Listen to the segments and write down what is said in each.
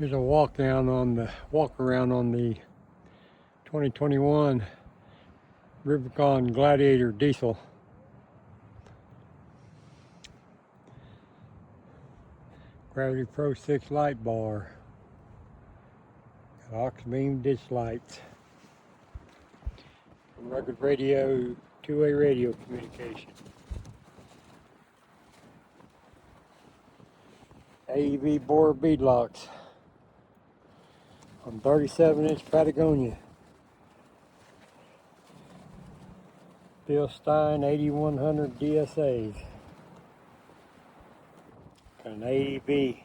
Here's a walk around on the 2021 Rubicon Gladiator diesel. Gravity Pro 6 light bar. Got aux beam ditch lights. Rugged radio, two-way radio communication. AEV bore beadlocks on 37-inch Patagonia. Bill Stein 8100 DSAs. Got an AEV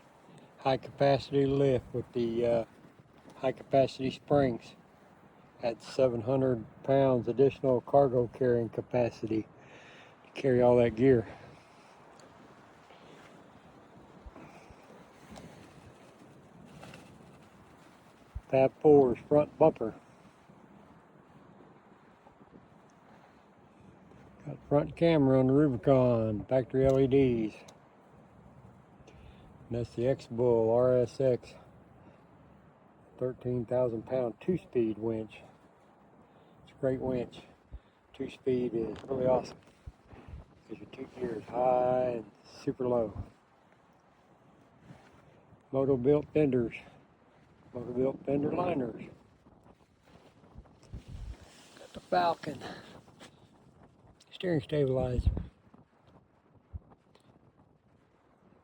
high capacity lift with the high capacity springs. At 700 pounds additional cargo carrying capacity to carry all that gear. Fab 4's front bumper. Got front camera on the Rubicon, factory LEDs. And that's the X-Bull RSX 13,000 pound 2-speed winch. It's a great winch. 2-speed is really awesome because your two gears high and super low. Motobuilt fenders. Motobuilt fender liners. Got the Falcon steering stabilizer.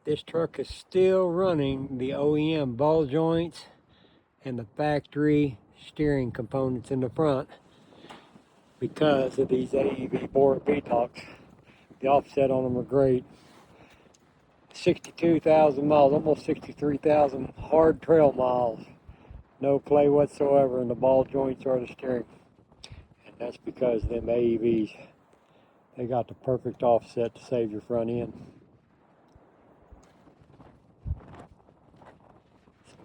This truck is still running the OEM ball joints and the factory steering components in the front because of these AEV bore beadlocks. The offset on them are great. 62,000 miles, almost 63,000 hard trail miles. No play whatsoever in the ball joints or the steering. And that's because them AEVs, they got the perfect offset to save your front end.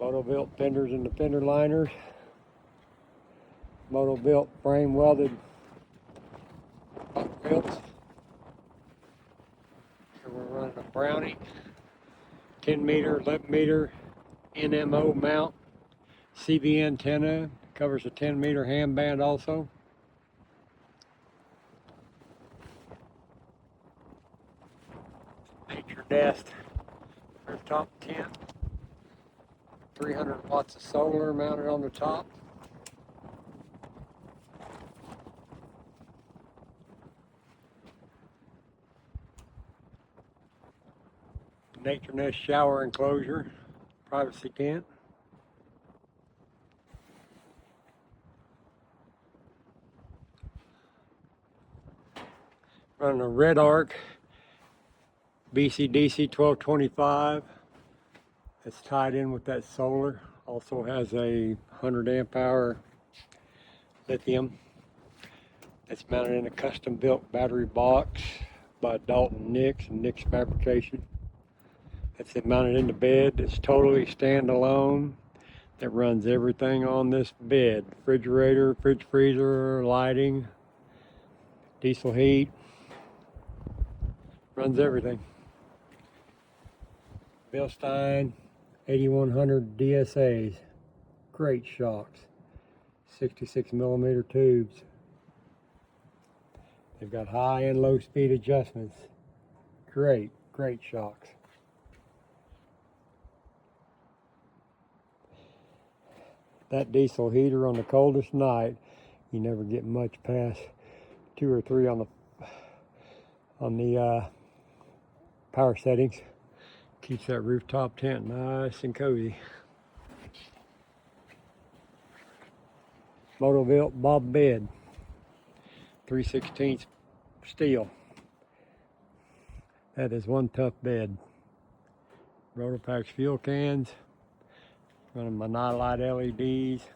Motobuilt fenders and the fender liners. Motobuilt frame welded grills. Here we're running a Brownie 10 meter, 11 meter NMO mount. CB antenna, covers a 10 meter ham band also. Nature Nest rooftop tent. 300 watts of solar mounted on the top. Nature Nest shower enclosure, privacy tent. Running a Red Arc BCDC 1225. It's tied in with that solar. Also has a 100 amp hour lithium. It's mounted in a custom built battery box by Dalton Nix and Nix Fabrication. It's mounted in the bed. It's totally standalone. That runs everything on this bed. Refrigerator, fridge freezer, lighting, diesel heat. Runs everything. Bill Stein 8100 DSAs. Great shocks. 66 millimeter tubes. They've got high and low speed adjustments. Great shocks. That diesel heater on the coldest night, you never get much past 2 or 3 on the power settings. Keeps that rooftop tent nice and cozy. Motobuilt Bob bed, 3/16 steel. That is one tough bed. Rotopax fuel cans. Running my nightlight LEDs.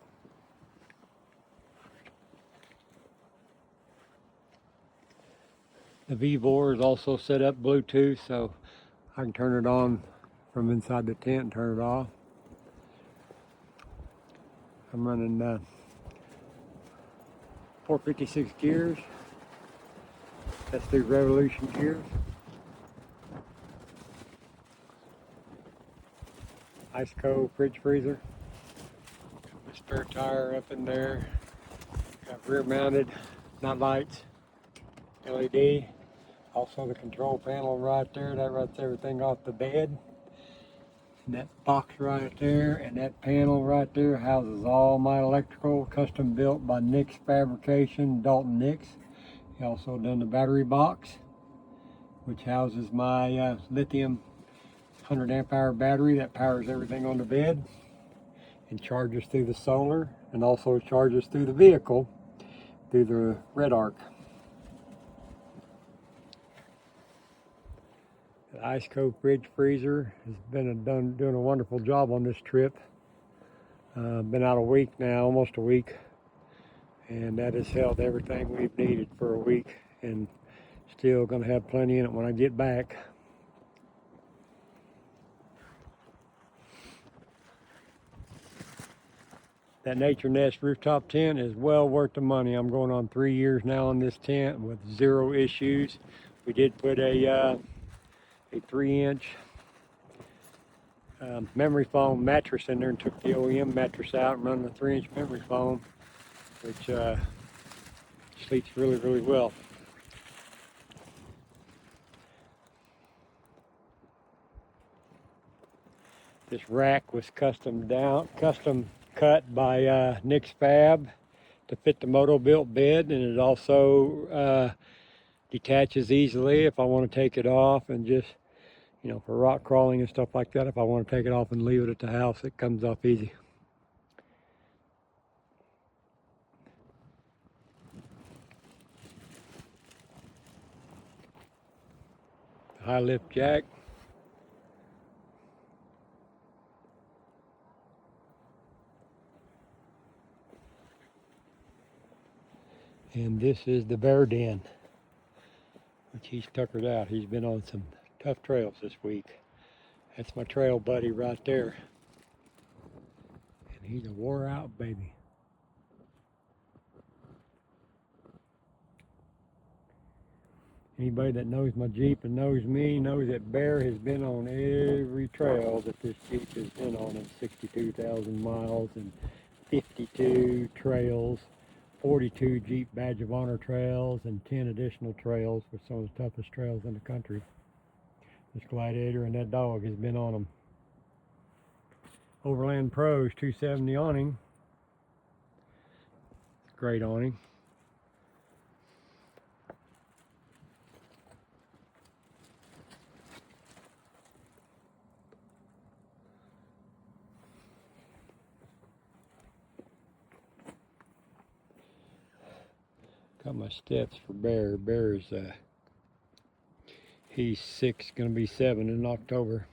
The V-bore is also set up Bluetooth, so I can turn it on from inside the tent and turn it off. I'm running 456 gears. That's the Revolution gears. ice cold fridge freezer. The spare tire up in there. Got rear mounted night lights, LED. Also the control panel right there. That runs everything off the bed. And that box right there and that panel right there houses all my electrical, custom built by Nick's Fabrication, Dalton Nix. He also done the battery box, which houses my lithium 100 amp hour battery that powers everything on the bed and charges through the solar and also charges through the vehicle through the red arc. The ice cold fridge freezer has been doing a wonderful job on this trip. Been out a week now, almost a week, and that has held everything we've needed for a week, and still going to have plenty in it when I get back. That Nature Nest rooftop tent is well worth the money. I'm going on 3 years now on this tent with 0 issues. We did put a 3-inch memory foam mattress in there and took the OEM mattress out and run the 3-inch memory foam, which sleeps really, really well. This rack was custom cut by Nick's Fab to fit the Motobuilt bed, and it also detaches easily if I want to take it off, and just, you know, for rock crawling and stuff like that, if I want to take it off and leave it at the house, it comes off easy. The high lift jack. And this is the bear den, which he's tuckered out. He's been on some tough trails this week. That's my trail buddy right there. And he's a wore out baby. Anybody that knows my Jeep and knows me knows that Bear has been on every trail that this Jeep has been on in 62,000 miles and 52 trails, 42 Jeep Badge of Honor trails, and 10 additional trails for some of the toughest trails in the country. This Gladiator and that dog has been on them. Overland Pros 270 awning. Great awning. Got my steps for Bear. Bear's he's 6, gonna be 7 in October.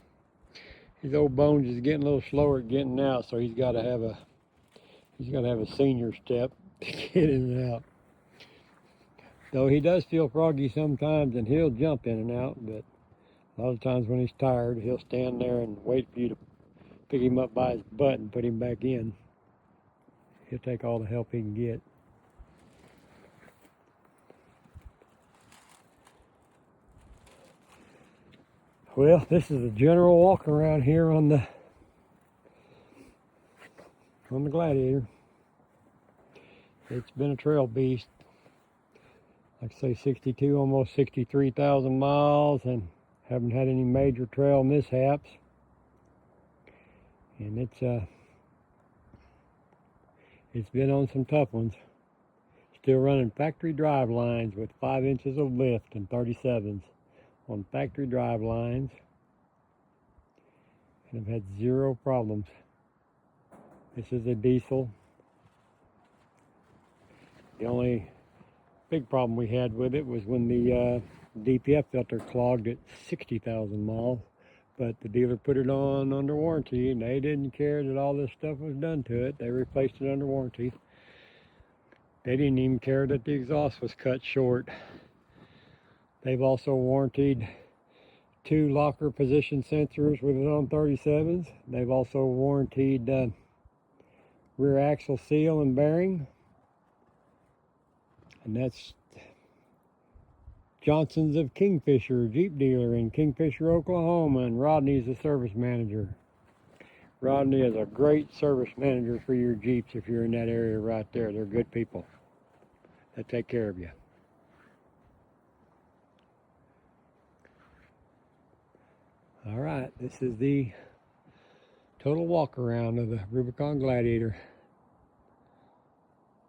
His old bones is getting a little slower at getting out, so he's got to have a senior step to get in and out. Though he does feel froggy sometimes, and he'll jump in and out, but a lot of times when he's tired, he'll stand there and wait for you to pick him up by his butt and put him back in. He'll take all the help he can get. Well, this is a general walk around here on the Gladiator. It's been a trail beast. Like I say, 62, almost 63,000 miles, and haven't had any major trail mishaps. And it's been on some tough ones. Still running factory drive lines with 5 inches of lift and 37s. On factory drive lines, and I've had 0 problems. This is a diesel. The only big problem we had with it was when the DPF filter clogged at 60,000 miles, but the dealer put it on under warranty, and they didn't care that all this stuff was done to it. They replaced it under warranty. They didn't even care that the exhaust was cut short. They've also warranted 2 locker position sensors with it on 37s. They've also warranted rear axle seal and bearing. And that's Johnson's of Kingfisher, Jeep dealer in Kingfisher, Oklahoma, and Rodney's the service manager. Rodney is a great service manager for your Jeeps if you're in that area right there. They're good people. They take care of you. All right, this is the total walk around of the Rubicon Gladiator.